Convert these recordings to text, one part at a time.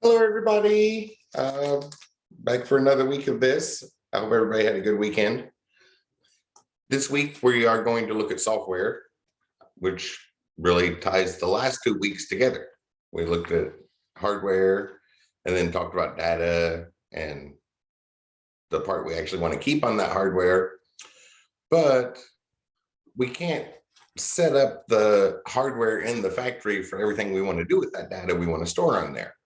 Hello, everybody. Back for another week of this. I hope everybody had a good weekend. This week, we are going to look at software, which really ties the last 2 weeks together. We looked at hardware and then talked about data and the part we actually want to keep on that hardware. But we can't set up the hardware in the factory for everything we want to do with that data we want to store on there.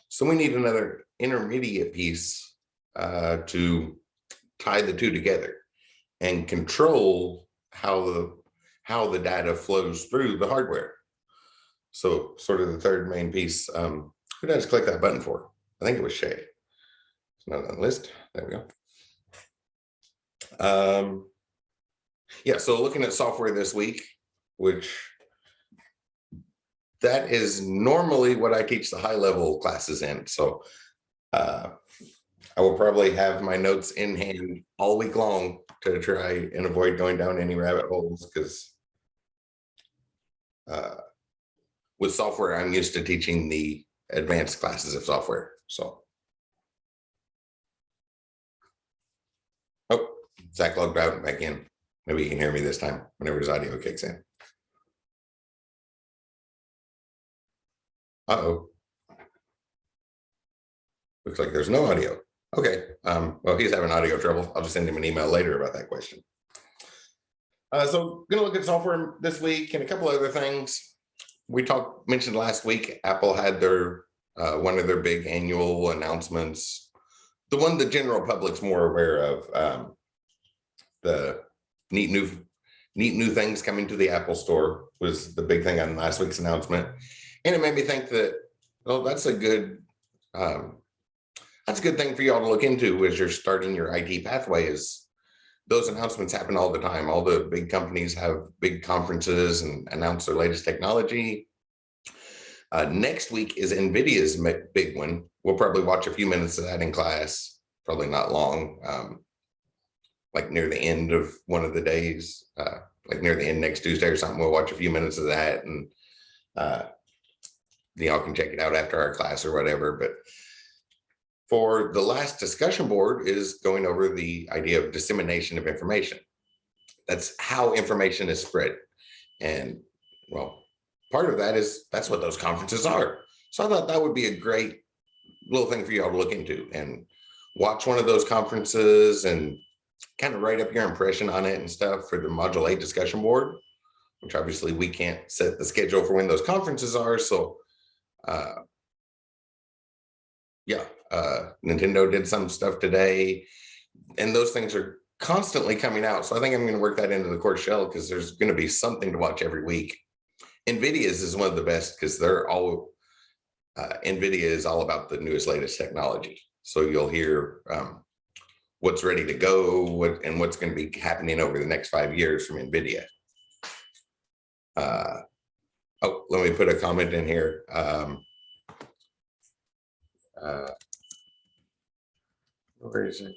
So we need another intermediate piece to tie the two together and control how the data flows through the hardware. So sort of the third main piece. Who did I just click that button for? I think it was Shay. It's not on the list. There we go. Yeah, so looking at software this week, which that is normally what I teach the high level classes in. So I will probably have my notes in hand all week long to try and avoid going down any rabbit holes, because with software, I'm used to teaching the advanced classes of software. So, oh, Zach logged out and back in. Maybe you can hear me this time whenever his audio kicks in. Uh-oh. Looks like there's no audio. Okay. Well, he's having audio trouble. I'll just send him an email later about that question. So going to look at software this week and a couple other things. We mentioned last week, Apple had their one of their big annual announcements. The one the general public's more aware of, the neat new things coming to the Apple Store was the big thing on last week's announcement. And it made me think that, well, that's a good thing for y'all to look into as you're starting your IT pathway. Is those announcements happen all the time. All the big companies have big conferences and announce their latest technology. Next week is NVIDIA's big one. We'll probably watch a few minutes of that in class, probably not long, like near the end of one of the days, like near the end next Tuesday or something. We'll watch a few minutes of that, and y'all can check it out after our class or whatever. But for the last discussion board is going over the idea of dissemination of information. That's how information is spread. And well, part of that is that's what those conferences are. So I thought that would be a great little thing for y'all to look into and watch one of those conferences and kind of write up your impression on it and stuff for the Module 8 discussion board, which obviously we can't set the schedule for when those conferences are. So Nintendo did some stuff today, and those things are constantly coming out. So I think I'm going to work that into the course shell, because there's going to be something to watch every week. NVIDIA's is one of the best, because they're all NVIDIA is all about the newest, latest technology. So you'll hear what's ready to go, and what's going to be happening over the next 5 years from NVIDIA. Oh, let me put a comment in here. Where is it?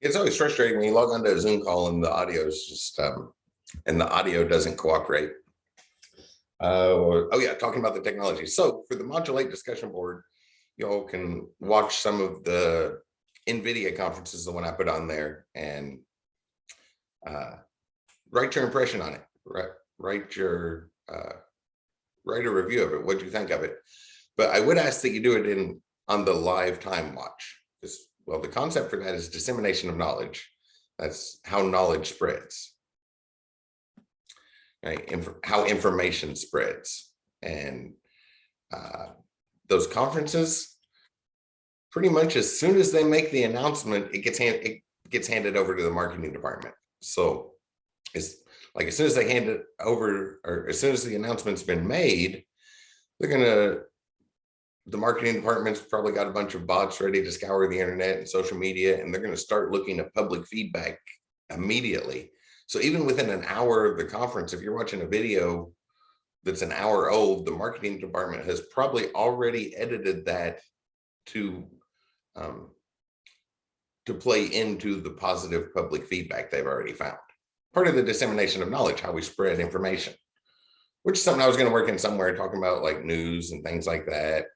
It's always frustrating when you log onto a Zoom call and the audio is just and the audio doesn't cooperate. Oh yeah, talking about the technology. So for the Module 8 discussion board, y'all can watch some of the NVIDIA conferences, the one I put on there, and write your impression on it. Write a review of it. What do you think of it? But I would ask that you do it on the live time watch. Well, the concept for that is dissemination of knowledge. That's how knowledge spreads, right? How information spreads. And those conferences, pretty much as soon as they make the announcement, it gets handed over to the marketing department. So it's like as soon as they hand it over, or as soon as the announcement's been made, The marketing department's probably got a bunch of bots ready to scour the internet and social media, and they're going to start looking at public feedback immediately. So even within an hour of the conference, if you're watching a video that's an hour old, the marketing department has probably already edited that to play into the positive public feedback they've already found. Part of the dissemination of knowledge, how we spread information, which is something I was going to work in somewhere, talking about like news and things like that.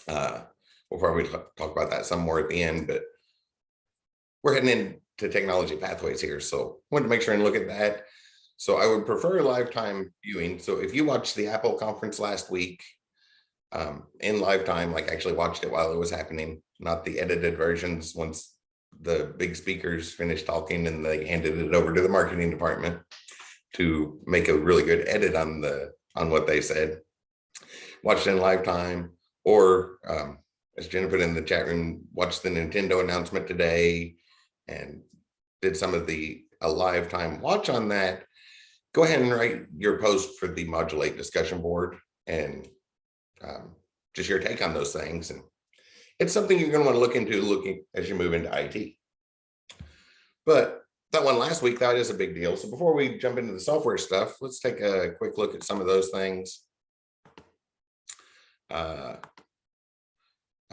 We'll probably talk about that some more at the end, but we're heading into technology pathways here. So I wanted to make sure and look at that. So I would prefer lifetime viewing. So if you watched the Apple conference last week in lifetime, like actually watched it while it was happening, not the edited versions once the big speakers finished talking and they handed it over to the marketing department to make a really good edit on what they said. Watched it in lifetime, or as Jenna put in the chat room, watched the Nintendo announcement today and did some of a lifetime watch on that. Go ahead and write your post for the Modulate discussion board and just your take on those things. And it's something you're going to want to look into as you move into IT. But that one last week, that is a big deal. So before we jump into the software stuff, let's take a quick look at some of those things. I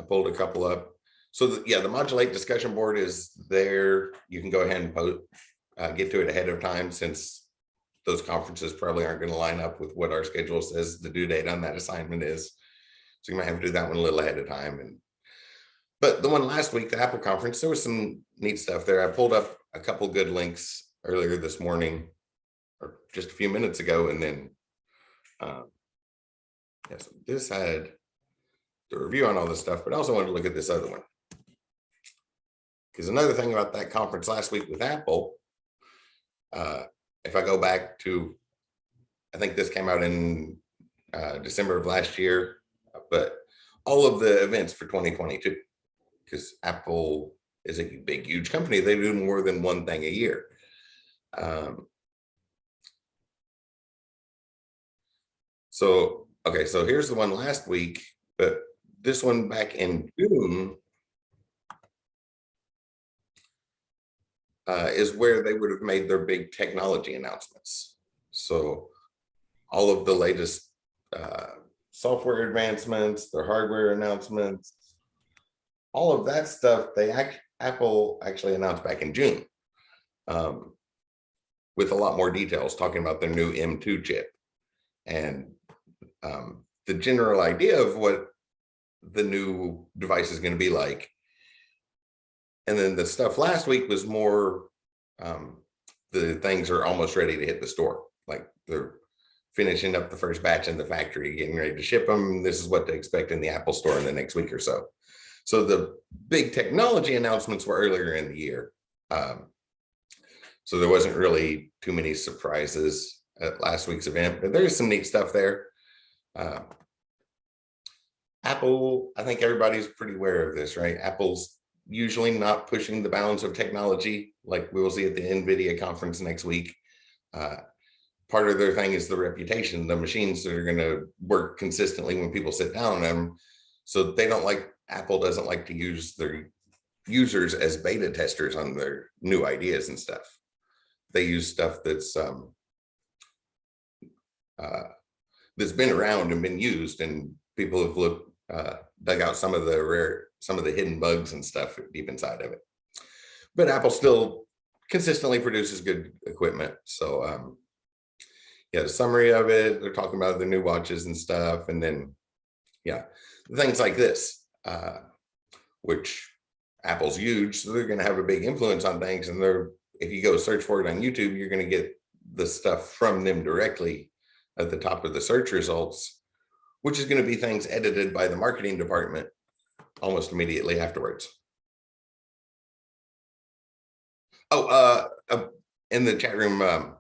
pulled a couple up. So the Modulate discussion board is there. You can go ahead and get to it ahead of time, since those conferences probably aren't going to line up with what our schedule says the due date on that assignment is. So you might have to do that one a little ahead of time. But the one last week, the Apple conference, there was some neat stuff there. I pulled up a couple good links earlier this morning, or just a few minutes ago, and then so this had the review on all this stuff, but I also wanted to look at this other one. Because another thing about that conference last week with Apple, if I go back to, I think this came out in December of last year, but all of the events for 2022, because Apple is a big, huge company. They do more than one thing a year. So here's the one last week, but this one back in June is where they would have made their big technology announcements. So all of the latest software advancements, their hardware announcements, all of that stuff, Apple actually announced back in June with a lot more details, talking about their new M2 chip and the general idea of what the new device is going to be like. And then the stuff last week was more, the things are almost ready to hit the store. Like they're finishing up the first batch in the factory, getting ready to ship them. This is what to expect in the Apple store in the next week or so. So the big technology announcements were earlier in the year. So there wasn't really too many surprises at last week's event, but there's some neat stuff there. Apple, I think everybody's pretty aware of this, right? Apple's usually not pushing the bounds of technology, like we will see at the NVIDIA conference next week. Part of their thing is the reputation, the machines that are going to work consistently when people sit down on them. So Apple doesn't like to use their users as beta testers on their new ideas and stuff. They use stuff that's been around and been used, and people have dug out some of the hidden bugs and stuff deep inside of it. But Apple still consistently produces good equipment. So the summary of it, they're talking about the new watches and stuff, and then things like this, which Apple's huge, so they're going to have a big influence on things. And if you go search for it on YouTube, you're going to get the stuff from them directly at the top of the search results, which is going to be things edited by the marketing department almost immediately afterwards. In the chat room,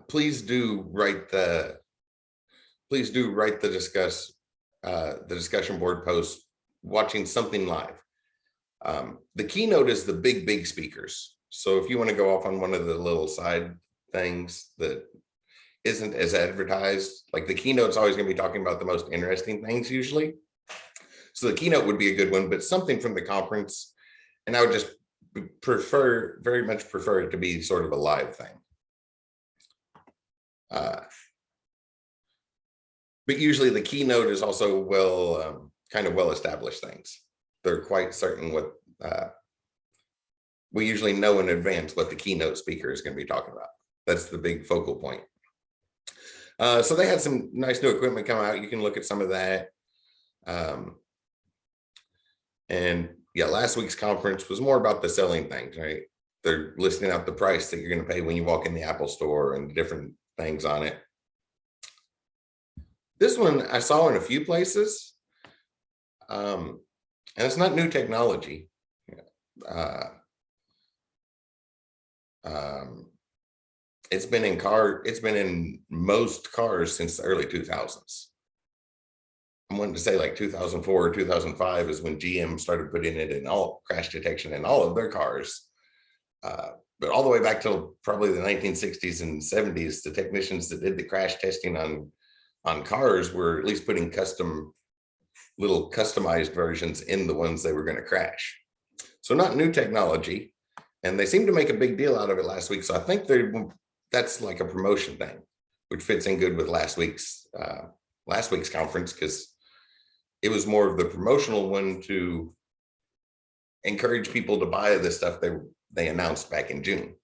please do write the discussion board post watching something live. The keynote is the big speakers. So if you want to go off on one of the little side things, isn't as advertised. Like the keynote's always going to be talking about the most interesting things usually. So the keynote would be a good one, but something from the conference. And I would just very much prefer it to be sort of a live thing. But usually the keynote is also kind of well-established things. They're quite certain what, we usually know in advance what the keynote speaker is going to be talking about. That's the big focal point. So they had some nice new equipment come out. You can look at some of that. And yeah, last week's conference was more about the selling things, right? They're listing out the price that you're going to pay when you walk in the Apple store and different things on it. This one I saw in a few places, and it's not new technology. It's been in most cars since the early 2000s. I'm wanting to say like 2004 or 2005 is when GM started putting it in all crash detection in all of their cars. But all the way back till probably the 1960s and 70s, the technicians that did the crash testing on cars were at least putting little customized versions in the ones they were going to crash. So not new technology, and they seemed to make a big deal out of it last week. So I think that's like a promotion thing, which fits in good with last week's conference, because it was more of the promotional one to encourage people to buy the stuff they announced back in June.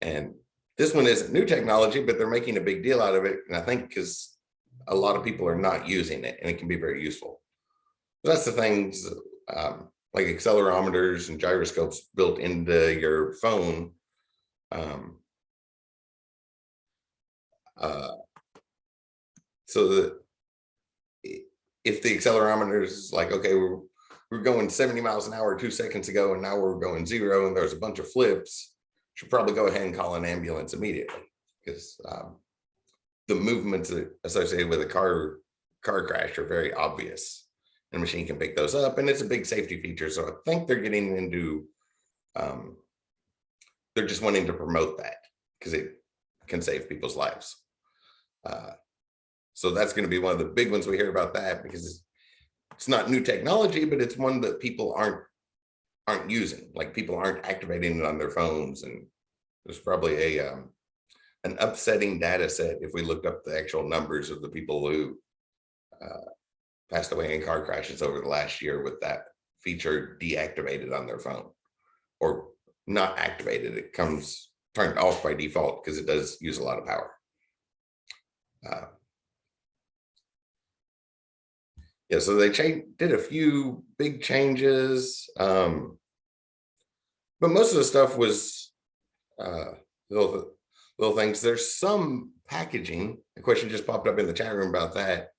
And this one isn't new technology, but they're making a big deal out of it. And I think because a lot of people are not using it, and it can be very useful. So that's the things like accelerometers and gyroscopes built into your phone. So that if the accelerometer is like, okay, we're going 70 miles an hour 2 seconds ago, and now we're going 0, and there's a bunch of flips, should probably go ahead and call an ambulance immediately, because the movements associated with a car crash are very obvious, and a machine can pick those up, and it's a big safety feature. So I think they're getting into, they're just wanting to promote that because it can save people's lives. So that's going to be one of the big ones we hear about that, because it's not new technology, but it's one that people aren't using. Like people aren't activating it on their phones, and there's probably an upsetting data set if we looked up the actual numbers of the people who passed away in car crashes over the last year with that feature deactivated on their phone, or not activated. It comes turned off by default because it does use a lot of power. Yeah, so they did a few big changes, but most of the stuff was little things. There's some packaging. A question just popped up in the chat room about that.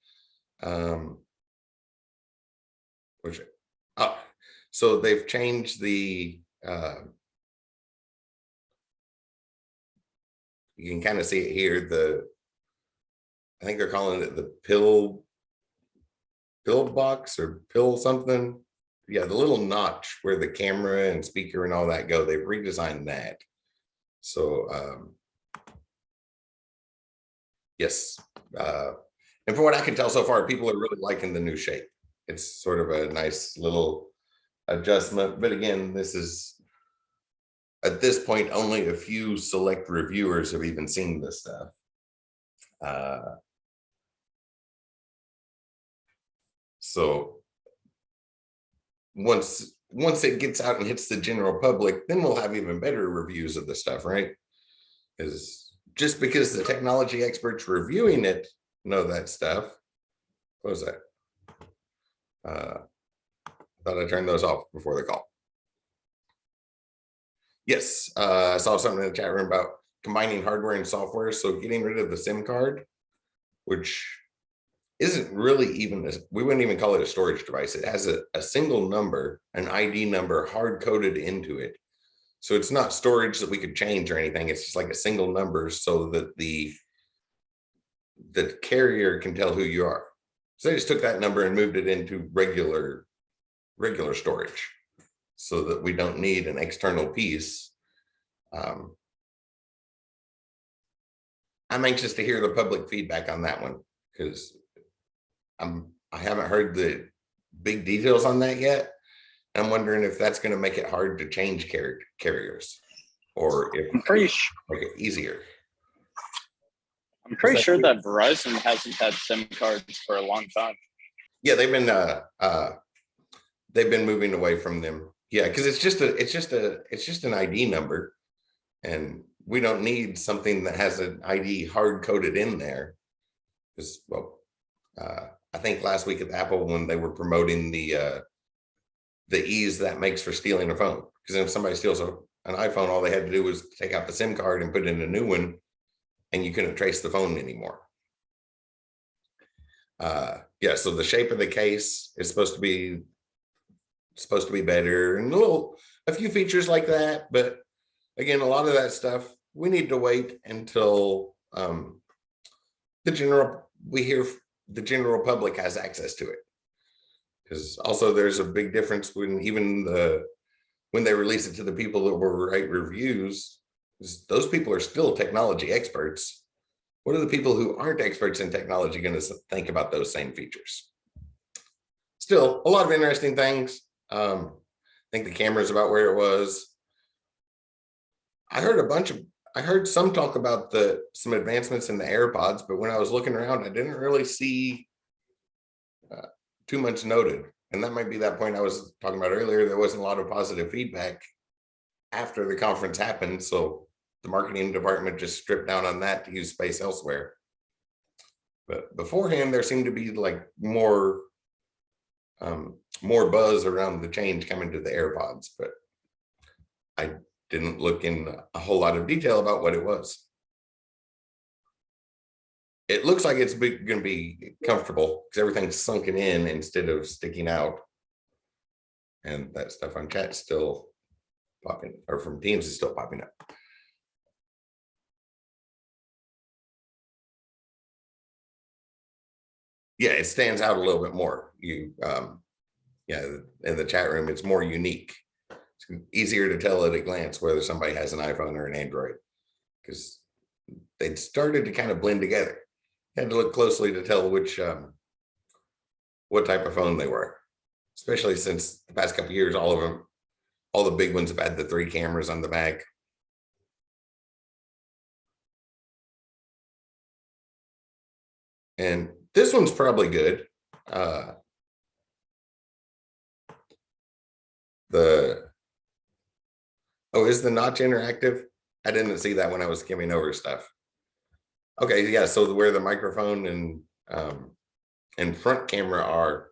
So they've changed the. You can kind of see it here. I think they're calling it the pill box or pill something. Yeah, the little notch where the camera and speaker and all that go, they've redesigned that. So yes, and from what I can tell so far, people are really liking the new shape. It's sort of a nice little adjustment, but again, this is at this point only a few select reviewers have even seen this stuff. So once it gets out and hits the general public, then we'll have even better reviews of the stuff, right? Because just because the technology experts reviewing it know that stuff. What was that? Thought I turned those off before the call. Yes, I saw something in the chat room about combining hardware and software. So getting rid of the SIM card, which isn't really even, we wouldn't even call it a storage device. It has a single number, an ID number hard coded into it. So it's not storage that we could change or anything. It's just like a single number so that the carrier can tell who you are. So they just took that number and moved it into regular storage so that we don't need an external piece. I'm anxious to hear the public feedback on that one because I haven't heard the big details on that yet. I'm wondering if that's going to make it hard to change carriers, or if I'm pretty sure. make it easier. I'm pretty sure that Verizon hasn't had SIM cards for a long time. Yeah, they've been moving away from them. Yeah, because it's just an ID number, and we don't need something that has an ID hard coded in there. Because I think last week at Apple when they were promoting the ease that makes for stealing a phone, because if somebody steals an iPhone, all they had to do was take out the SIM card and put in a new one, and you couldn't trace the phone anymore. Yeah, so the shape of the case is supposed to be better, and a few features like that. But again, a lot of that stuff we need to wait until the general public has access to it. Because also there's a big difference when they release it to the people that will write reviews. Those people are still technology experts. What are the people who aren't experts in technology going to think about those same features? Still, a lot of interesting things. I think the camera's about where it was. I heard some talk about some advancements in the AirPods, but when I was looking around, I didn't really see too much noted. And that might be that point I was talking about earlier. There wasn't a lot of positive feedback after the conference happened. So the marketing department just stripped down on that to use space elsewhere. But beforehand, there seemed to be like more buzz around the change coming to the AirPods, but I didn't look in a whole lot of detail about what it was. It looks like it's going to be comfortable because everything's sunken in instead of sticking out. And that stuff on chat is still popping, or from Teams is still popping up. Yeah, it stands out a little bit more. Yeah, in the chat room, it's more unique. It's easier to tell at a glance whether somebody has an iPhone or an Android, because they'd started to kind of blend together. You had to look closely to tell what type of phone they were, especially since the past couple of years, all the big ones have had the 3 cameras on the back. And this one's probably good. Is the notch interactive? I didn't see that when I was skimming over stuff. Okay, yeah, so where the microphone and front camera are.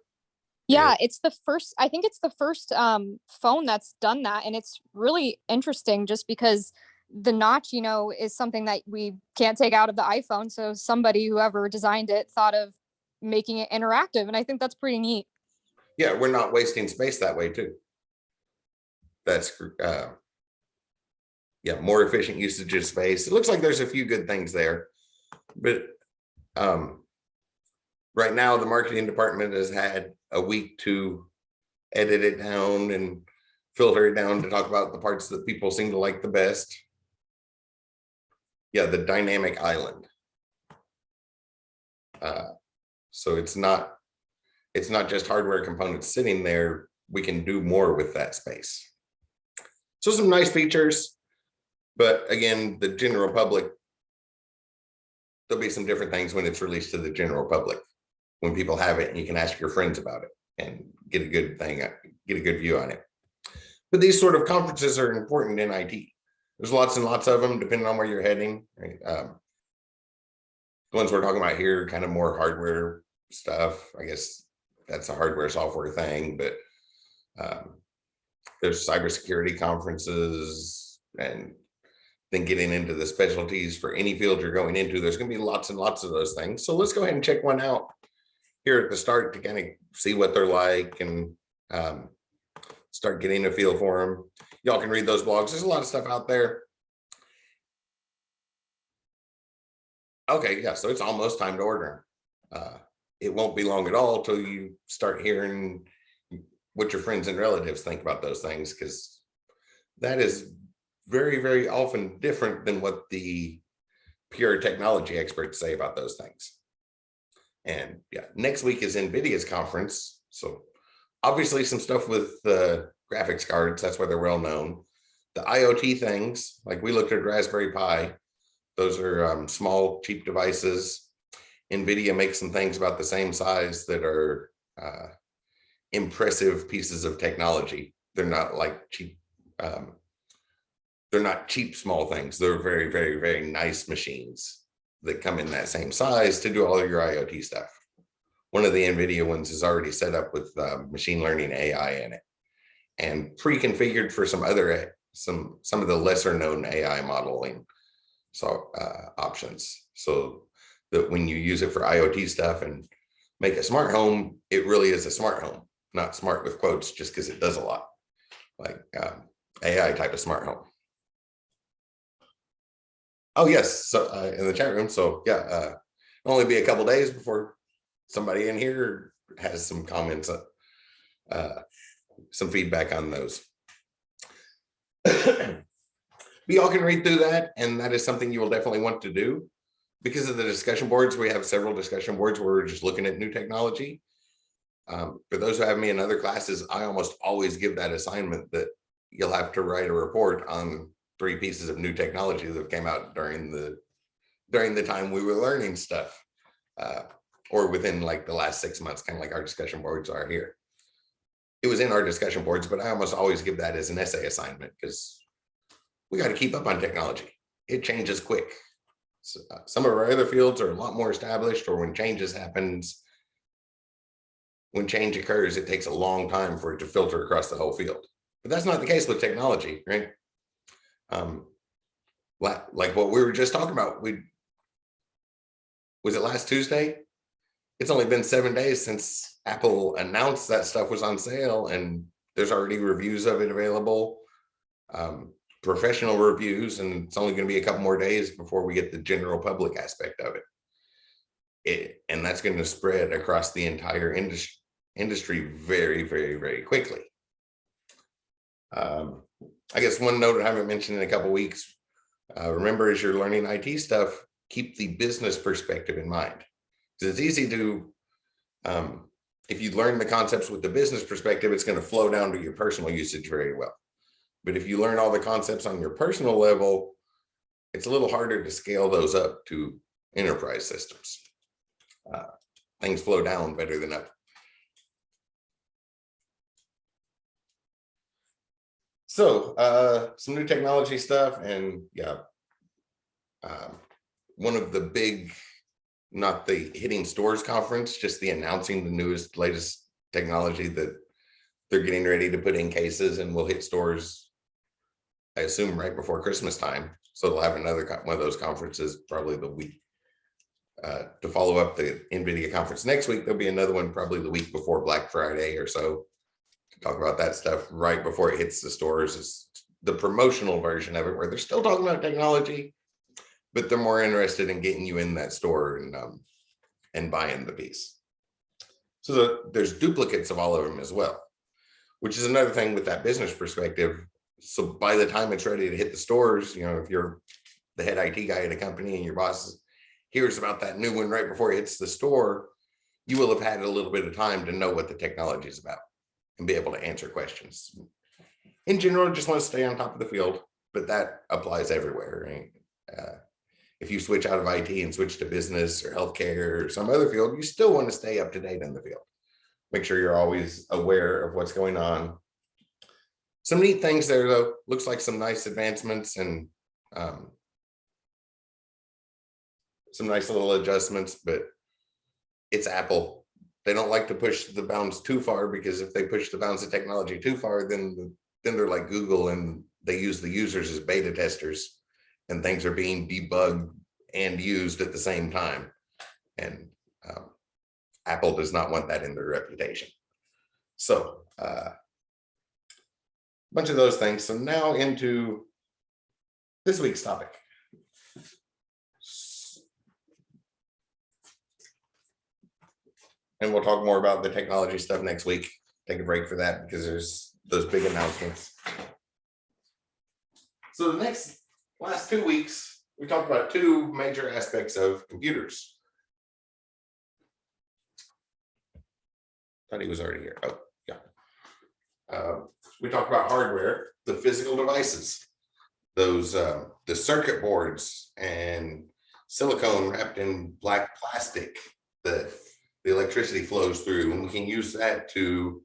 Yeah, it's the first, I think it's the first phone that's done that. And it's really interesting just because the notch, is something that we can't take out of the iPhone. So whoever designed it thought of making it interactive. And I think that's pretty neat. Yeah, we're not wasting space that way too. That's yeah, more efficient usage of space. It looks like there's a few good things there, but right now the marketing department has had a week to edit it down and filter it down to talk about the parts that people seem to like the best. Yeah, the dynamic island. So it's not just hardware components sitting there. We can do more with that space. So some nice features. But again, the general public, there'll be some different things when it's released to the general public, when people have it and you can ask your friends about it and get a good view on it. But these sort of conferences are important in IT. There's lots and lots of them, depending on where you're heading. Right? The ones we're talking about here are kind of more hardware stuff. I guess that's a hardware software thing, but there's cybersecurity conferences, and then getting into the specialties for any field you're going into. There's going to be lots and lots of those things. So let's go ahead and check one out here at the start to kind of see what they're like and start getting a feel for them. Y'all can read those blogs. There's a lot of stuff out there. Okay, yeah, so it's almost time to order them. It won't be long at all till you start hearing what your friends and relatives think about those things, because that is very, very often different than what the pure technology experts say about those things. And yeah, next week is NVIDIA's conference. So obviously some stuff with the graphics cards, that's why they're well known. The IoT things, like we looked at Raspberry Pi, those are small, cheap devices. NVIDIA makes some things about the same size that are impressive pieces of technology. They're not like cheap, they're not cheap small things. They're very, very, very nice machines that come in that same size to do all of your IoT stuff. One of the NVIDIA ones is already set up with machine learning AI in it and pre-configured for some other, some of the lesser known AI modeling options. So that when you use it for IoT stuff and make a smart home, it really is a smart home, not smart with quotes just because it does a lot, like AI type of smart home. Oh yes, so in the chat room. So yeah, it'll only be a couple days before somebody in here has some comments, some feedback on those. We all can read through that, and that is something you will definitely want to do. Because of the discussion boards, we have several discussion boards where we're just looking at new technology. For those who have me in other classes, I almost always give that assignment that you'll have to write a report on 3 pieces of new technology that came out during the time we were learning stuff, or within like the last 6 months, kind of like our discussion boards are here. It was in our discussion boards, but I almost always give that as an essay assignment because we got to keep up on technology. It changes quick. So, some of our other fields are a lot more established, or when change occurs, it takes a long time for it to filter across the whole field. But that's not the case with technology, right? Like what we were just talking about, was it last Tuesday? It's only been 7 days since Apple announced that stuff was on sale, and there's already reviews of it available, professional reviews, and it's only going to be a couple more days before we get the general public aspect of it. And that's going to spread across the entire industry very, very, very quickly. I guess one note I haven't mentioned in a couple weeks, remember, as you're learning IT stuff, keep the business perspective in mind. Because it's easy to, if you learn the concepts with the business perspective, it's going to flow down to your personal usage very well. But if you learn all the concepts on your personal level, it's a little harder to scale those up to enterprise systems. Things flow down better than up. So some new technology stuff, and yeah, one of the big, not the hitting stores conference, just the announcing the newest, latest technology that they're getting ready to put in cases and will hit stores, I assume, right before Christmas time. So they'll have another one of those conferences probably the week to follow up the NVIDIA conference next week. There'll be another one probably the week before Black Friday or so to talk about that stuff right before it hits the stores. Is the promotional version of it, where they're still talking about technology, but they're more interested in getting you in that store and buying the piece. So there's duplicates of all of them as well, which is another thing with that business perspective. So by the time it's ready to hit the stores, you know, if you're the head IT guy at a company and your boss hears about that new one right before it hits the store, you will have had a little bit of time to know what the technology is about and be able to answer questions. In general, just want to stay on top of the field, but that applies everywhere, right? If you switch out of IT and switch to business or healthcare or some other field, you still want to stay up to date in the field. Make sure you're always aware of what's going on. Some neat things there, though. Looks like some nice advancements and some nice little adjustments, but it's Apple. They don't like to push the bounds too far, because if they push the bounds of technology too far, then they're like Google and they use the users as beta testers, and things are being debugged and used at the same time. And Apple does not want that in their reputation. So a bunch of those things. So now into this week's topic. And we'll talk more about the technology stuff next week. Take a break for that because there's those big announcements. So the last 2 weeks, we talked about two major aspects of computers. Thought he was already here. Oh, yeah. We talked about hardware, the physical devices, those the circuit boards and silicone wrapped in black plastic that the electricity flows through, and we can use that to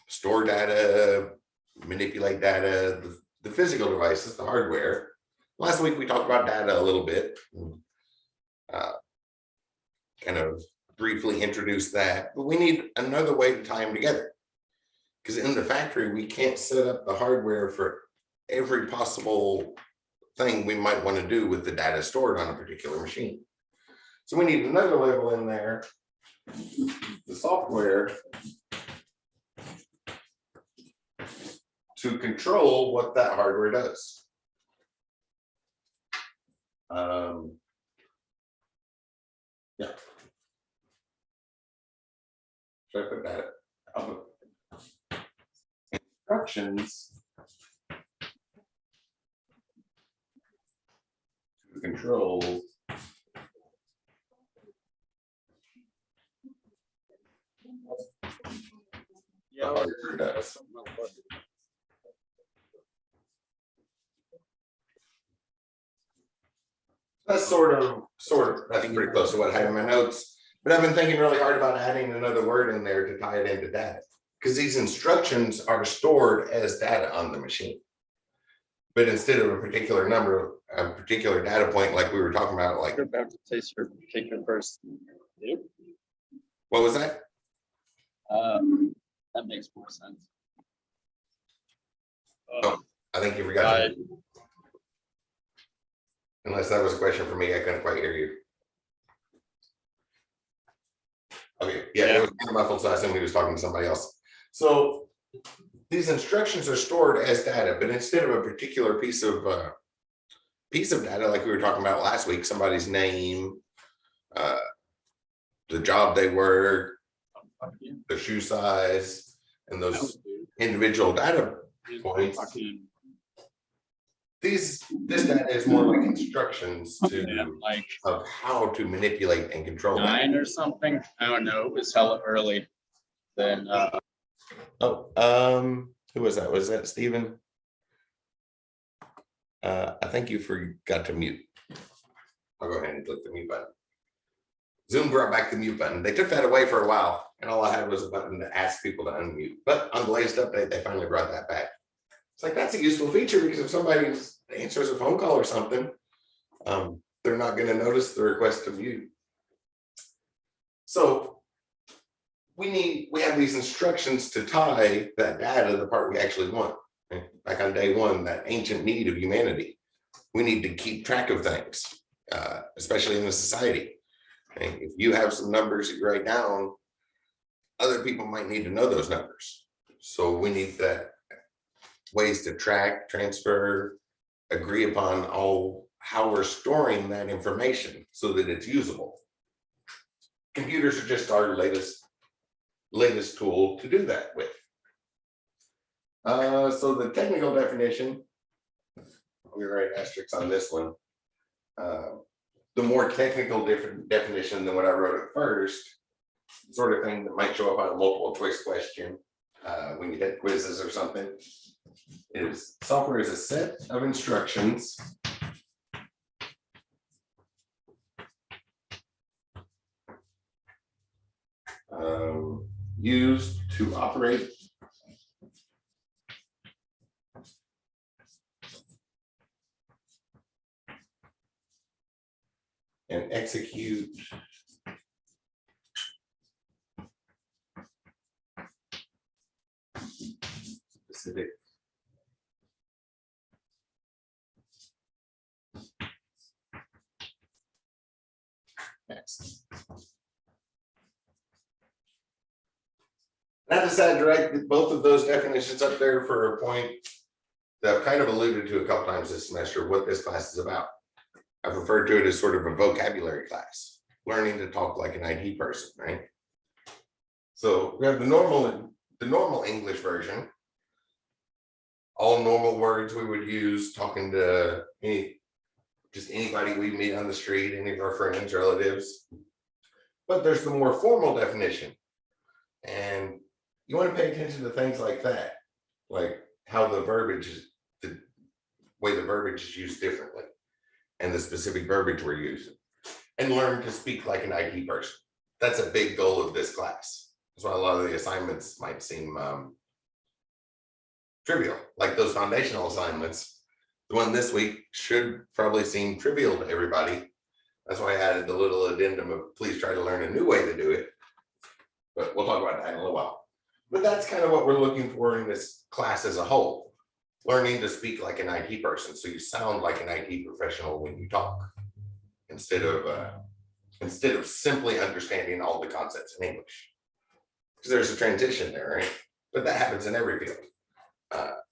store data, manipulate data, the physical devices, the hardware. Last week we talked about data a little bit, kind of briefly introduced that, but we need another way to tie them together. Because in the factory, we can't set up the hardware for every possible thing we might want to do with the data stored on a particular machine. So we need another level in there, the software, to control what that hardware does. Yeah. Should I put that? Instructions to control the hardware does. That's sort of, I think pretty close to what I have in my notes, but I've been thinking really hard about adding another word in there to tie it into data. Because these instructions are stored as data on the machine. But instead of a particular number, a particular data point, like we were talking about, like. You're about to taste your cake first. Yep. What was that? That makes more sense. Oh, I think you forgot. Unless that was a question for me, I couldn't quite hear you. Okay, yeah, it was kind of muffled, so I assumed he was talking to somebody else. So these instructions are stored as data, but instead of a particular piece of data, like we were talking about last week, somebody's name, the job they work, the shoe size, and those individual data points. This data is more like instructions of how to manipulate and control 9 or something. I don't know. It was hella early. Then who was that? Was that Stephen? I think you forgot to mute. I'll go ahead and click the mute button. Zoom brought back the mute button. They took that away for a while, and all I had was a button to ask people to unmute. But on the latest update, they finally brought that back. It's like, that's a useful feature, because if somebody answers a phone call or something, they're not going to notice the request to mute. So we have these instructions to tie that data, the part we actually want. Like on day one, that ancient need of humanity. We need to keep track of things, especially in the society. And if you have some numbers that you write down, other people might need to know those numbers. So we need that ways to track, transfer, agree upon all how we're storing that information so that it's usable. Computers are just our latest tool to do that with. So the technical definition, we write asterisks on this one. The more technical definition than what I wrote at first, sort of thing that might show up on a multiple choice question when you hit quizzes or something, is software is a set of instructions used to operate and execute specific tasks. And I decided to write both of those definitions up there for a point that I've kind of alluded to a couple times this semester, what this class is about. I've referred to it as sort of a vocabulary class, learning to talk like an IT person, right? So we have the normal English version, all normal words we would use talking to just anybody we meet on the street, any of our friends, relatives. But there's the more formal definition. And you want to pay attention to things like that, like how the verbiage is, the way the verbiage is used differently, and the specific verbiage we're using, and learn to speak like an IT person. That's a big goal of this class. That's why a lot of the assignments might seem trivial, like those foundational assignments. The one this week should probably seem trivial to everybody. That's why I added the little addendum of please try to learn a new way to do it. But we'll talk about that in a little while. But that's kind of what we're looking for in this class as a whole. Learning to speak like an IT person, so you sound like an IT professional when you talk, instead of simply understanding all the concepts in English. Because there's a transition there, right? But that happens in every field.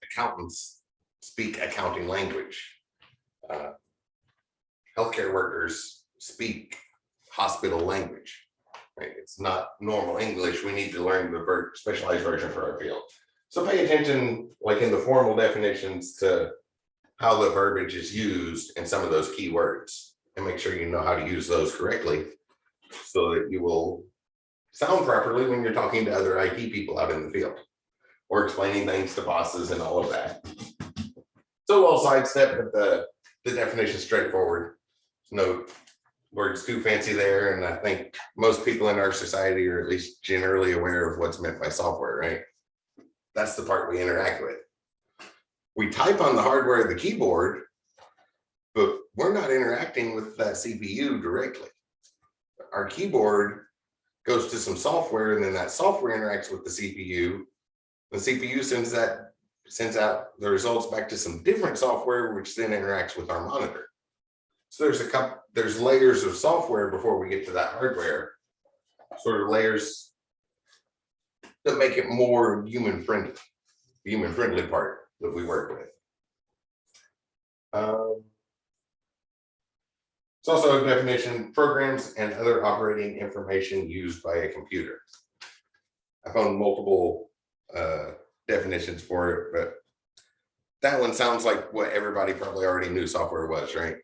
Accountants speak accounting language. Healthcare workers speak hospital language. Right? It's not normal English. We need to learn the specialized version for our field. So pay attention, like in the formal definitions, to how the verbiage is used in some of those key words, and make sure you know how to use those correctly so that you will sound properly when you're talking to other IT people out in the field or explaining things to bosses and all of that. So I'll sidestep, but the definition is straightforward. No words too fancy there, and I think most people in our society are at least generally aware of what's meant by software, right? That's the part we interact with. We type on the hardware of the keyboard, but we're not interacting with that CPU directly. Our keyboard goes to some software, and then that software interacts with the CPU. The CPU sends out the results back to some different software, which then interacts with our monitor. So there's layers of software before we get to that hardware, sort of layers that make it more human friendly, the human friendly part that we work with. It's also a definition: programs and other operating information used by a computer. I found multiple definitions for it, but that one sounds like what everybody probably already knew software was, right?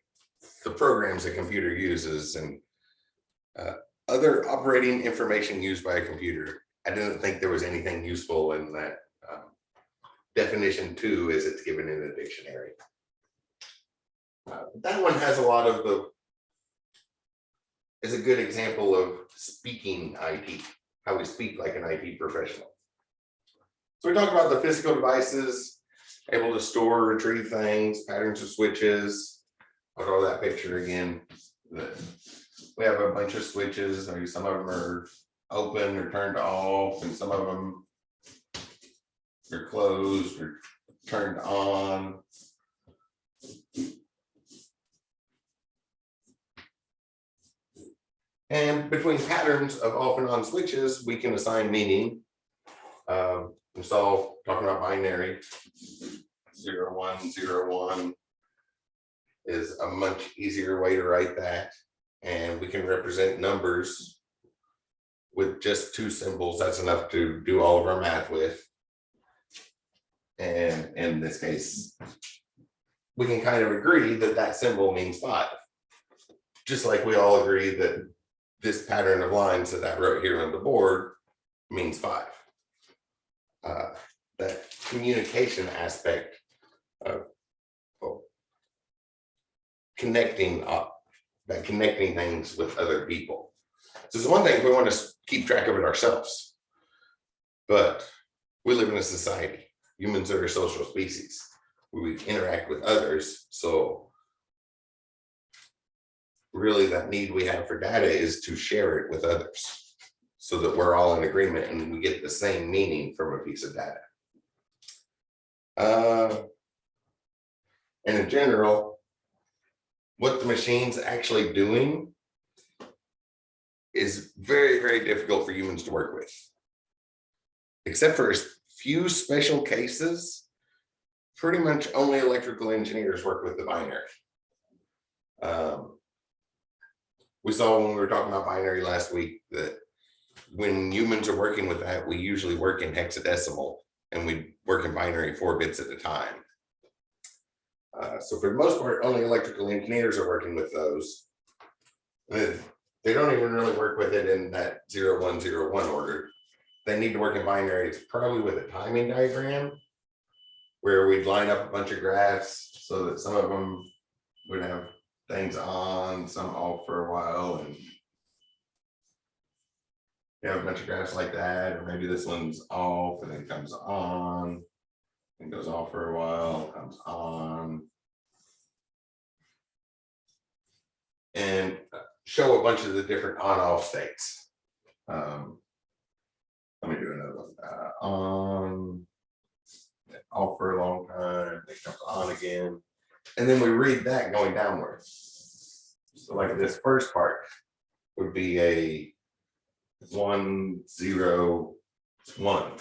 The programs a computer uses and other operating information used by a computer. I didn't think there was anything useful in that definition 2 as it's given in the dictionary. That one has a lot of is a good example of speaking IT, how we speak like an IT professional. So we talk about the physical devices, able to store, retrieve things, patterns of switches. I'll draw that picture again. We have a bunch of switches. Some of them are open or turned off, and some of them are closed or turned on. And between patterns of off and on switches, we can assign meaning. So talking about binary, 0, 1, 0, 1 is a much easier way to write that. And we can represent numbers with just 2 symbols. That's enough to do all of our math with. And in this case, we can kind of agree that that symbol means 5. Just like we all agree that this pattern of lines that I wrote here on the board means 5. That communication aspect of connecting things with other people. So it's one thing if we want to keep track of it ourselves, but we live in a society. Humans are a social species. We interact with others. So really that need we have for data is to share it with others so that we're all in agreement and we get the same meaning from a piece of data. And in general, what the machine's actually doing is very, very difficult for humans to work with. Except for a few special cases, pretty much only electrical engineers work with the binary. We saw when we were talking about binary last week that when humans are working with that, we usually work in hexadecimal and we work in binary 4 bits at a time. So for the most part, only electrical engineers are working with those. And they don't even really work with it in that 0101 order. They need to work in binaries, probably with a timing diagram, where we'd line up a bunch of graphs so that some of them would have things on, some off for a while, and you have a bunch of graphs like that, or maybe this one's off and then comes on and goes off for a while, comes on. And show a bunch of the different on-off states. Let me do another one. On, off for a long time, it comes on again. And then we read that going downwards. So like this first part would be a 101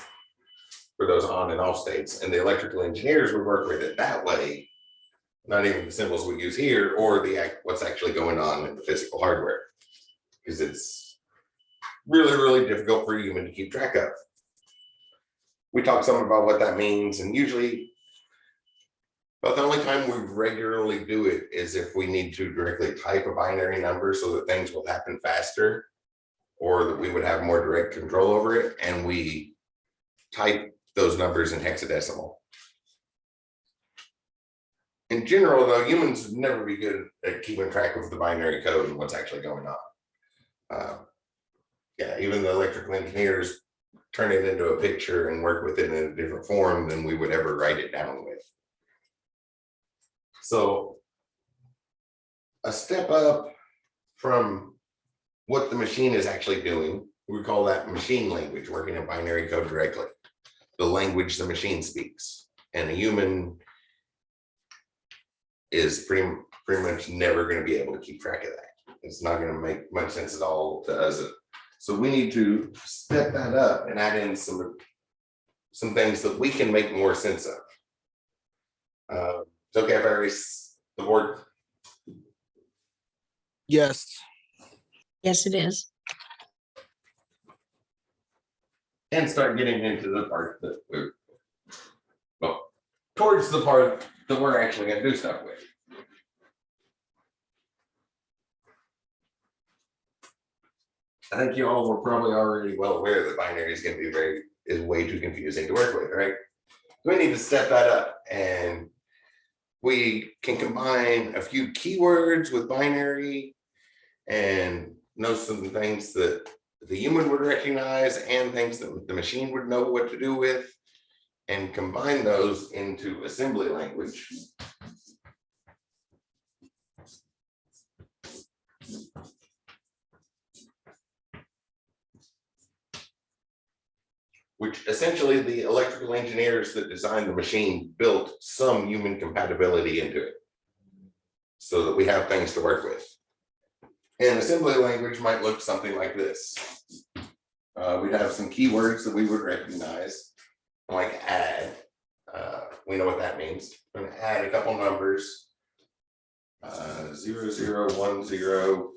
for those on and off states. And the electrical engineers would work with it that way. Not even the symbols we use here or the what's actually going on in the physical hardware, because it's really, really difficult for a human to keep track of. We talk some about what that means, and usually, but the only time we regularly do it is if we need to directly type a binary number so that things will happen faster, or that we would have more direct control over it, and we type those numbers in hexadecimal. In general, though, humans would never be good at keeping track of the binary code and what's actually going on. Yeah, even the electrical engineers turn it into a picture and work with it in a different form than we would ever write it down with. So a step up from what the machine is actually doing, we call that machine language, working in binary code directly, the language the machine speaks. And a human is pretty much never going to be able to keep track of that. It's not going to make much sense at all to us. So we need to step that up and add in some things that we can make more sense of. It's okay if I erase the board? Yes. Yes, it is. And start getting into the part that we're, well, towards the part that we're actually going to do stuff with. I think you all were probably already well aware that binary is going to be way too confusing to work with, right? We need to step that up, and we can combine a few keywords with binary and know some things that the human would recognize and things that the machine would know what to do with, and combine those into assembly language. Which essentially the electrical engineers that designed the machine built some human compatibility into it so that we have things to work with. And assembly language might look something like this. We'd have some keywords that we would recognize, like add. We know what that means. We're going to add a couple numbers, 0010,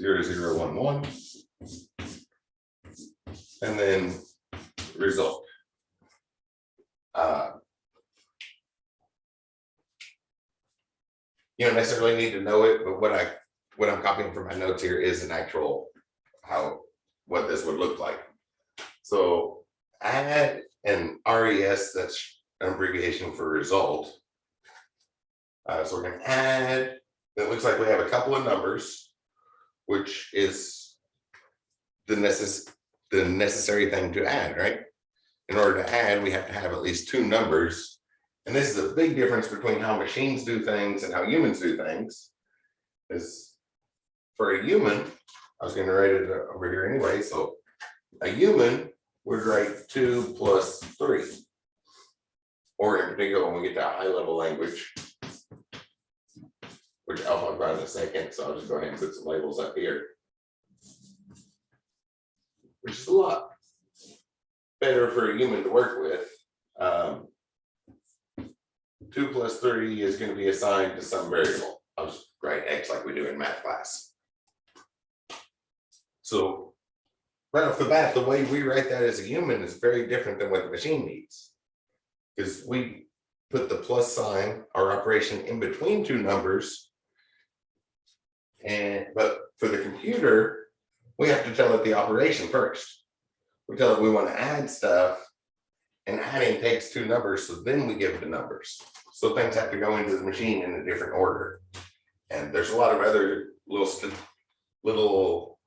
0011, and then result. You don't necessarily need to know it, but what I'm copying from my notes here is an actual what this would look like. So add and RES, that's an abbreviation for result. So we're going to add. It looks like we have a couple of numbers, which is the necessary thing to add, right? In order to add, we have to have at least two numbers. And this is a big difference between how machines do things and how humans do things. Is for a human, I was going to write it over here anyway. So a human would write 2 plus 3. Or in particular, when we get to high level language, which I'll talk about in a second. So I'll just go ahead and put some labels up here. Which is a lot better for a human to work with. 2 plus 3 is going to be assigned to some variable. I'll just write X like we do in math class. So right off the bat, the way we write that as a human is very different than what the machine needs. Because we put the plus sign, our operation in between two numbers. But for the computer, we have to tell it the operation first. We tell it we want to add stuff, and adding takes two numbers, so then we give the numbers. So things have to go into the machine in a different order. And there's a lot of other little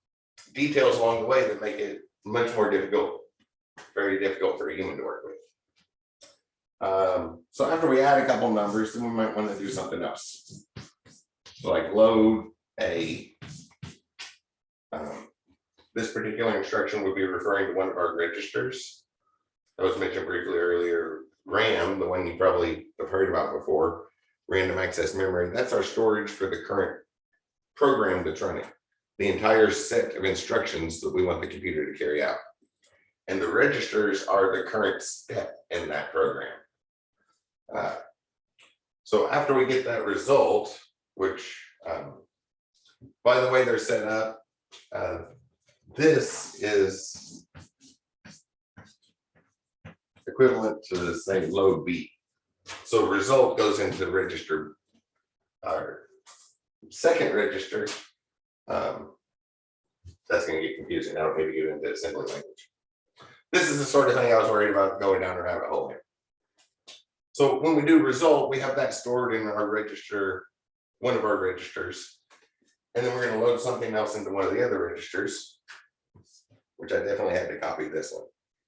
details along the way that make it much more difficult, very difficult for a human to work with. So after we add a couple numbers, then we might want to do something else. So like load a, this particular instruction would be referring to one of our registers. That was mentioned briefly earlier. RAM, the one you probably have heard about before, random access memory, that's our storage for the current program that's running, the entire set of instructions that we want the computer to carry out. And the registers are the current step in that program. So after we get that result, which, by the way, they're set up, this is equivalent to, say, load B. So result goes into the register, our second register. That's going to get confusing. I don't need to get into assembly language. This is the sort of thing I was worried about going down a rabbit hole here. So when we do result, we have that stored in our register, one of our registers, and then we're going to load something else into one of the other registers, which I definitely had to copy this one.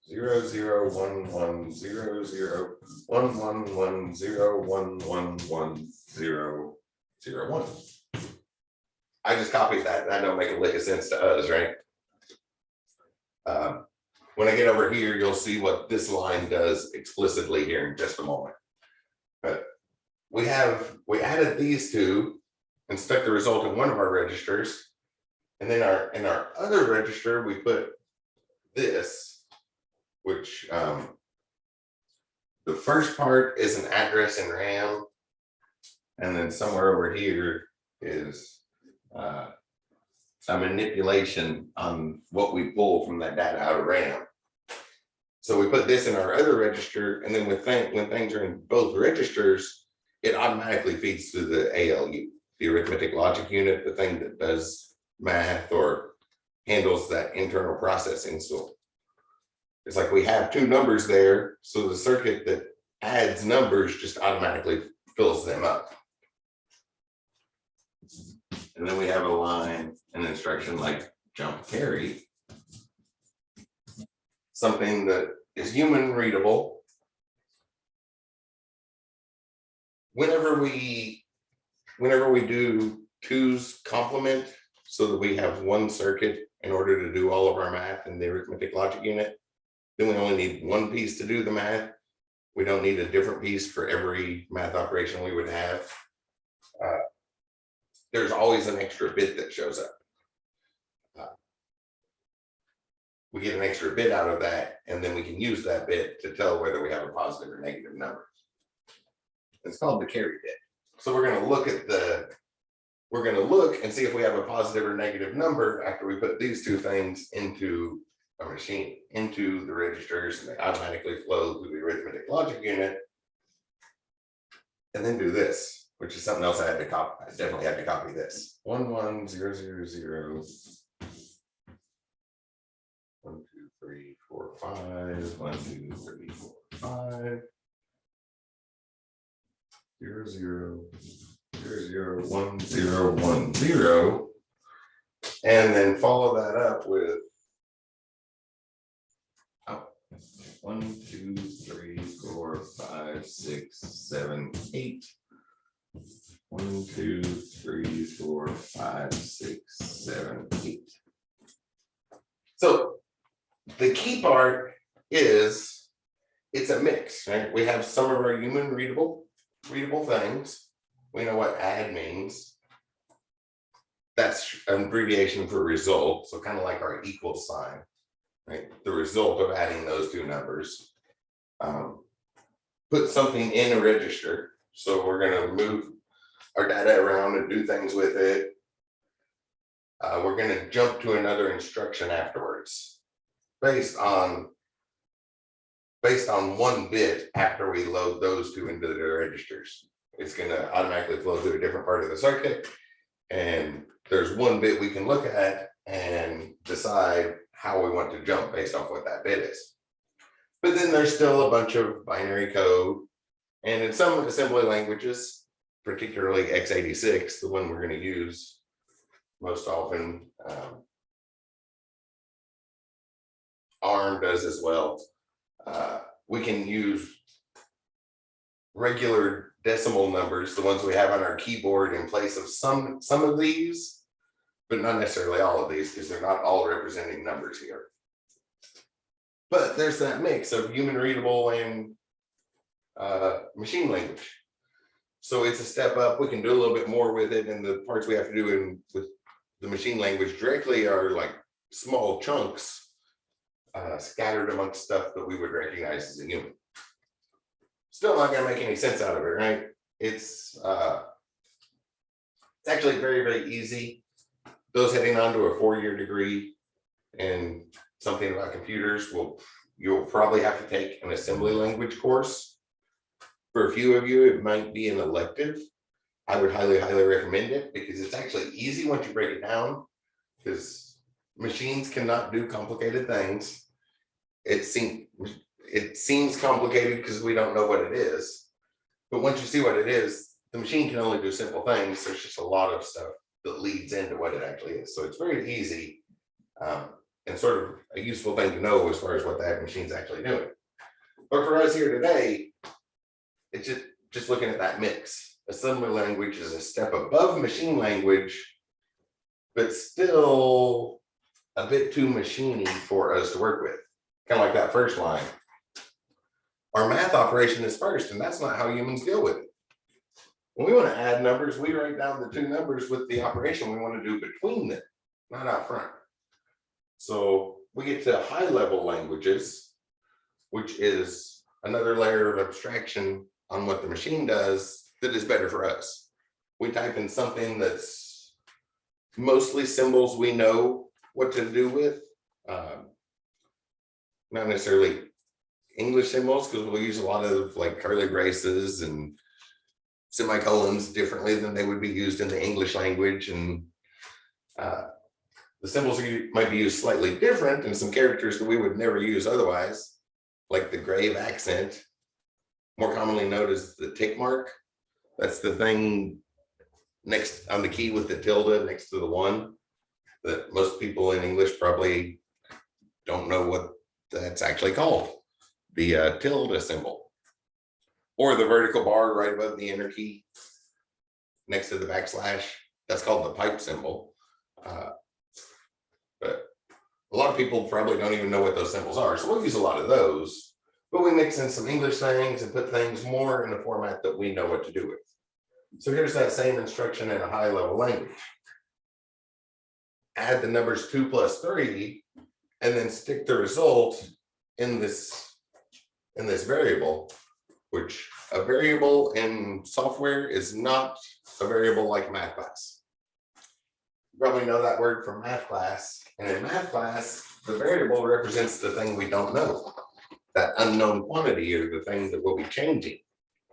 0 0 1 1 0 0 1 1 1 0 1 1 1 0 0 1. I just copied that. That don't make a lick of sense to us, right? When I get over here, you'll see what this line does explicitly here in just a moment. But we added these two and stuck the result in one of our registers, and then in our other register we put this, which the first part is an address in RAM, and then somewhere over here is a manipulation on what we pull from that data out of RAM. So we put this in our other register, and then when things are in both registers, it automatically feeds through the ALU, the arithmetic logic unit, the thing that does math or handles that internal processing. So it's like we have two numbers there, so the circuit that adds numbers just automatically fills them up. And then we have a line, an instruction like jump carry, something that is human readable. Whenever we do 2's complement, so that we have one circuit in order to do all of our math in the arithmetic logic unit, then we only need one piece to do the math. We don't need a different piece for every math operation we would have. There's always an extra bit that shows up. We get an extra bit out of that, and then we can use that bit to tell whether we have a positive or negative number. It's called the carry bit. So we're going to look and see if we have a positive or negative number after we put these two things into a machine, into the registers, and they automatically flow through the arithmetic logic unit. And then do this, which is something else I had to copy. I definitely had to copy this. 1 1 0 0 0 1 2 3 4 5 1 2 3 4 5 0 0 0 0 1 0 1 0, and then follow that up with 1 2 3 4 5 6 7 8. 1 2 3 4 5 6 7 8. So the key part is it's a mix, right? We have some of our human readable things. We know what add means. That's an abbreviation for result. So kind of like our equal sign, right? The result of adding those two numbers. Put something in a register. So we're going to move our data around and do things with it. We're going to jump to another instruction afterwards based on based on one bit after we load those two into the registers. It's gonna automatically flow through a different part of the circuit. And there's one bit we can look at and decide how we want to jump based off what that bit is. But then there's still a bunch of binary code. And in some assembly languages, particularly x86, the one we're going to use most often, ARM does as well. We can use regular decimal numbers, the ones we have on our keyboard, in place of some of these, but not necessarily all of these, because they're not all representing numbers here. But there's that mix of human readable and machine language. So it's a step up. We can do a little bit more with it, and the parts we have to do with the machine language directly are like small chunks scattered amongst stuff that we would recognize as a human. Still not going to make any sense out of it, right? It's actually very, very easy. Those heading on to a 4-year degree and something about computers, you'll probably have to take an assembly language course. For a few of you, it might be an elective. I would highly, highly recommend it, because it's actually easy once you break it down, because machines cannot do complicated things. It seems complicated because we don't know what it is. But once you see what it is, the machine can only do simple things. There's just a lot of stuff that leads into what it actually is. So it's very easy and sort of a useful thing to know as far as what that machine's actually doing. But for us here today, it's just looking at that mix. Assembly language is a step above machine language, but still a bit too machiney for us to work with. Kind of like that first line. Our math operation is first, and that's not how humans deal with it. When we want to add numbers, we write down the two numbers with the operation we want to do between them, not out front. So we get to high level languages, which is another layer of abstraction on what the machine does that is better for us. We type in something that's mostly symbols we know what to do with, not necessarily English symbols, because we'll use a lot of like curly braces and semicolons differently than they would be used in the English language, and the symbols might be used slightly different in some characters that we would never use otherwise, like the grave accent, more commonly known as the tick mark. That's the thing next on the key with the tilde next to the one that most people in English probably don't know what that's actually called, the tilde symbol, or the vertical bar right above the enter key next to the backslash. That's called the pipe symbol. But a lot of people probably don't even know what those symbols are. So we'll use a lot of those, but we mix in some English things and put things more in a format that we know what to do with. So here's that same instruction in a high level language. Add the numbers 2 plus 3, and then stick the result in this variable, which a variable in software is not a variable like math class. You probably know that word from math class. And in math class, the variable represents the thing we don't know, that unknown quantity, or the thing that will be changing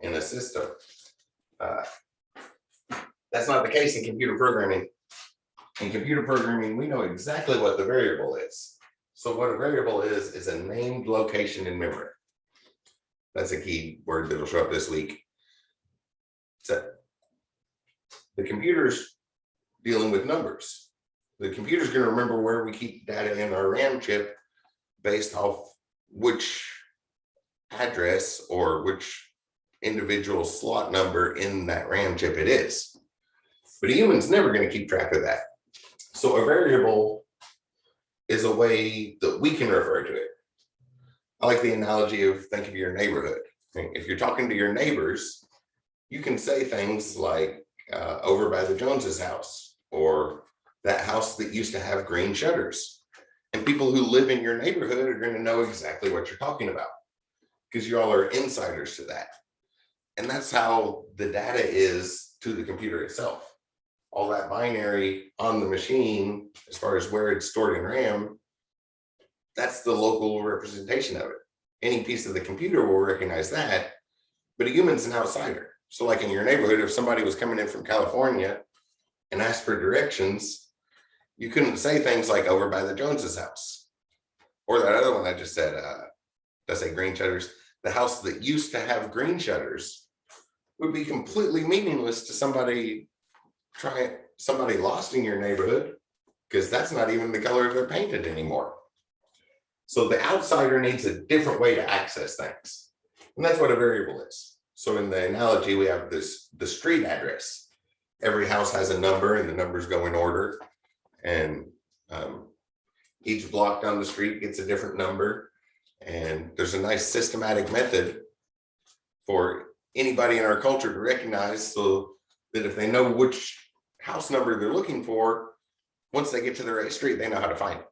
in a system. That's not the case in computer programming. In computer programming, we know exactly what the variable is. So what a variable is a named location in memory. That's a key word that'll show up this week. So the computer's dealing with numbers. The computer's going to remember where we keep data in our RAM chip based off which address or which individual slot number in that RAM chip it is. But a human's never going to keep track of that. So a variable is a way that we can refer to it. I like the analogy of think of your neighborhood. If you're talking to your neighbors, you can say things like over by the Joneses house, or that house that used to have green shutters. And people who live in your neighborhood are going to know exactly what you're talking about, because you all are insiders to that. And that's how the data is to the computer itself. All that binary on the machine, as far as where it's stored in RAM, that's the local representation of it. any piece of the computer will recognize that, but a human's an outsider. So like in your neighborhood, if somebody was coming in from California and asked for directions, you couldn't say things like over by the Joneses house. Or that other one I just said, did I say green shutters? The house that used to have green shutters would be completely meaningless to somebody lost in your neighborhood, because that's not even the color they're painted anymore. So the outsider needs a different way to access things. And that's what a variable is. So in the analogy, we have the street address. Every house has a number and the numbers go in order. And each block down the street gets a different number. And there's a nice systematic method for anybody in our culture to recognize, so that if they know which house number they're looking for, once they get to the right street, they know how to find it.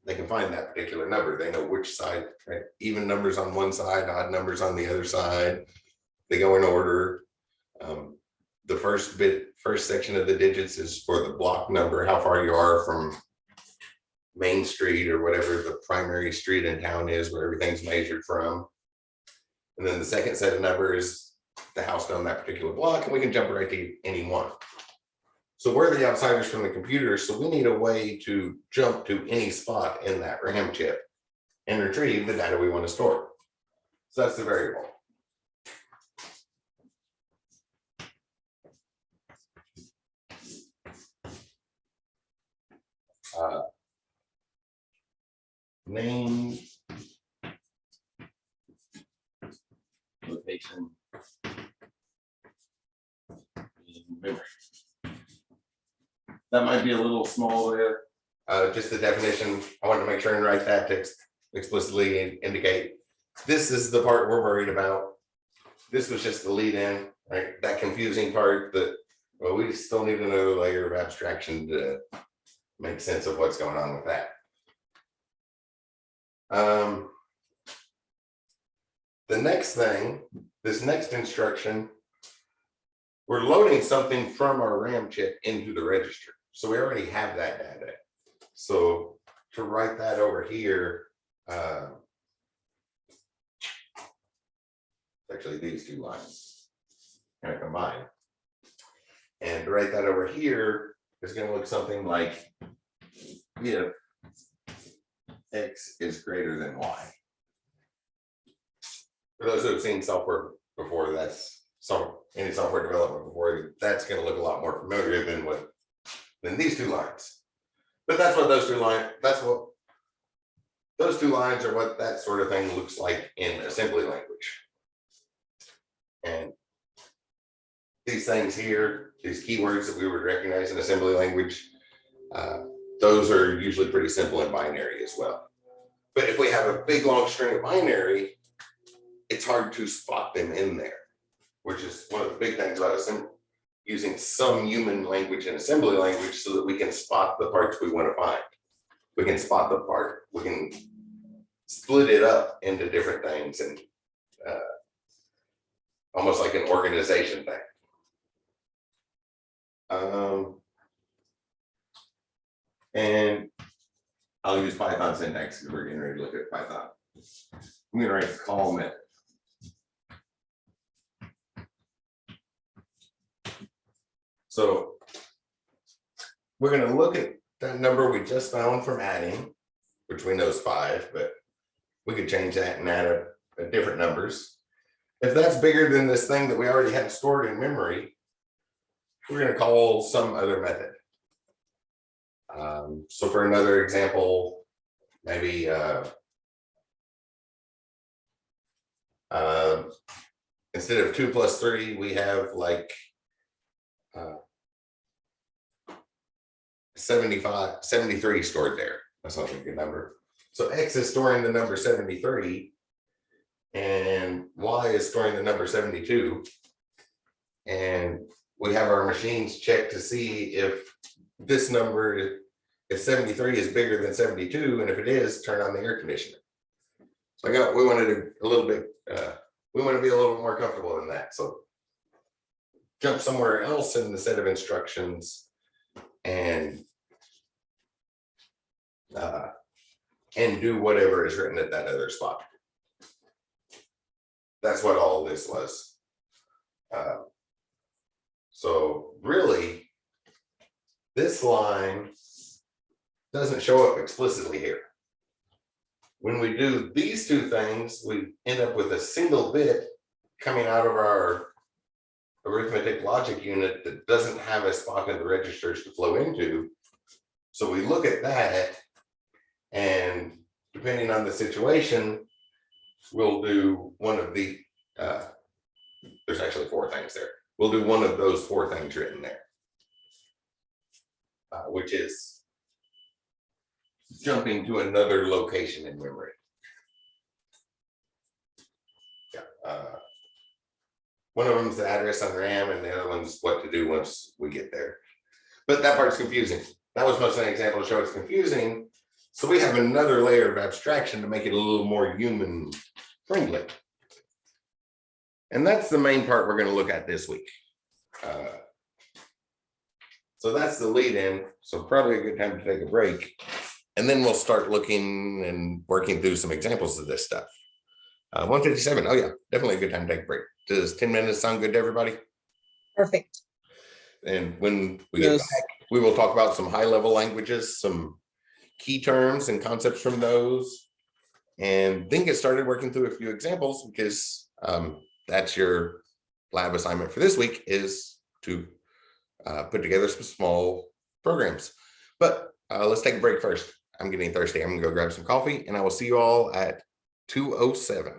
They can find that particular number. They know which side, right? Even numbers on one side, odd numbers on the other side. They go in order. The first section of the digits is for the block number, how far you are from Main Street or whatever the primary street in town is, where everything's measured from. And then the second set of numbers is the house on that particular block, and we can jump right to any one. So we're the outsiders from the computer, so we need a way to jump to any spot in that RAM chip and retrieve the data we want to store. So that's the variable. Name, location, memory. That might be a little small there. Just the definition, I wanted to make sure and write that to explicitly indicate this is the part we're worried about. This was just the lead in, right? That confusing part that, well, we still need another layer of abstraction to make sense of what's going on with that. The next thing, this next instruction, we're loading something from our RAM chip into the register. So we already have that data. So to write that over here, actually these two lines kind of combine. And to write that over here is going to look something like if X is greater than Y. For those who have seen software before, any software development before, that's going to look a lot more familiar than these two lines. But that's what those two lines, those two lines are what that sort of thing looks like in assembly language. And these things here, these keywords that we would recognize in assembly language, those are usually pretty simple in binary as well. But if we have a big long string of binary, it's hard to spot them in there, which is one of the big things about using some human language and assembly language, so that we can spot the parts we want to find. We can spot the part, we can split it up into different things, and almost like an organization thing. And I'll use Python syntax because we're getting ready to look at Python. I'm going to write call method. So we're going to look at that number we just found from adding, which we know is 5, but we could change that and add a different numbers. If that's bigger than this thing that we already have stored in memory, we're going to call some other method. So for another example, maybe instead of 2 plus 3, we have like 73 stored there. That's not a good number. So X is storing the number 73 and Y is storing the number 72. And we have our machines check to see if this number, if 73 is bigger than 72, and if it is, turn on the air conditioner. So we wanted a little bit, we want to be a little more comfortable in that. So jump somewhere else in the set of instructions and do whatever is written at that other spot. That's what all this was. So really, this line doesn't show up explicitly here. When we do these two things, we end up with a single bit coming out of our arithmetic logic unit that doesn't have a spot in the registers to flow into. So we look at that, and depending on the situation, we'll do one of the, there's actually 4 things there. We'll do one of those 4 things written there, which is jumping to another location in memory. Yeah, one of them is the address on RAM, and the other one's what to do once we get there. But that part's confusing. That was mostly an example to show it's confusing. So we have another layer of abstraction to make it a little more human friendly. And that's the main part we're going to look at this week. So that's the lead in. So probably a good time to take a break. And then we'll start looking and working through some examples of this stuff. 157. Oh yeah, definitely a good time to take a break. Does 10 minutes sound good to everybody? Perfect. And when we get back, we will talk about some high level languages, some key terms and concepts from those, and then get started working through a few examples, because that's your lab assignment for this week, is to put together some small programs. But let's take a break first. I'm getting thirsty. I'm gonna go grab some coffee, and I will see you all at 2:07.